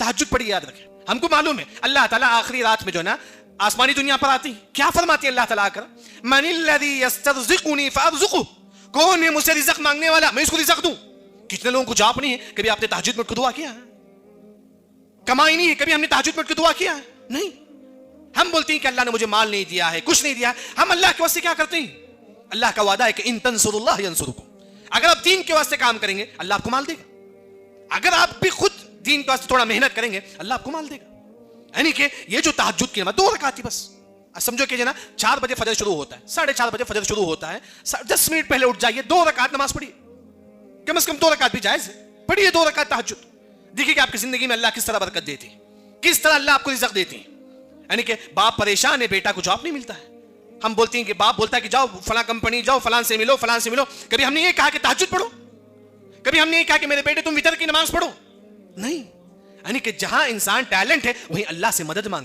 تہجد پڑھی یاد رکھیں. ہم کو معلوم ہے اللہ تعالیٰ آخری رات میں جو ہے نا آسمانی دنیا پر آتی, کیا فرماتی ہے اللہ تعالیٰ کر, من الذی یسترزقنی فارزقہ, کون ہے مجھ سے رزق مانگنے والا میں اس کو رزق دوں. کتنے لوگوں کو جواب نہیں ہے کبھی آپ نے تہجد میں اٹھ کے دعا کیا ہے؟ کمائی نہیں ہے کبھی ہم نے تہجد میں اٹھ کے دعا کیا ہے؟ نہیں. ہم بولتے ہیں کہ اللہ نے مجھے مال نہیں دیا ہے, کچھ نہیں دیا ہے. ہم اللہ کے واسطے کیا کرتے ہیں؟ اللہ کا وعدہ ہے کہ ان تنصروا اللہ ینصرکم, اگر آپ دین کے واسطے کام کریں گے اللہ آپ کو مال دے گا. اگر آپ بھی خود دین کے واسطے تھوڑا محنت کریں گے اللہ آپ کو مال دے گا. یعنی کہ یہ جو تہجد کی نماز 2 رکعت ہی بس, سمجھو کہ نا 4 بجے فجر شروع ہوتا ہے, 4:30 بجے فجر شروع ہوتا ہے, 10 منٹ پہلے اٹھ جائیے, 2 رکعت نماز پڑھیے, کم از کم 2 رکعت بھی جائز ہے, پڑھیے 2 رکعت تہجد. دیکھیے کہ آپ کی زندگی میں اللہ کس طرح برکت دیتی ہے, کس طرح اللہ آپ کو رزق دیتی ہے. یعنی کہ باپ پریشان ہے, بیٹا کو جاب نہیں ملتا ہے. ہم بولتے ہیں کہ باپ بولتا ہے کہ جاؤ فلاں کمپنی جاؤ, فلان سے ملو, فلان سے ملو. کبھی ہم نے یہ کہا کہ تہجد پڑھو, کبھی ہم نے یہ کہا کہ میرے بیٹے تم وتر کی نماز پڑھو. نہیں. یعنی کہ جہاں انسان ٹیلنٹ ہے وہیں اللہ سے مدد مانگ.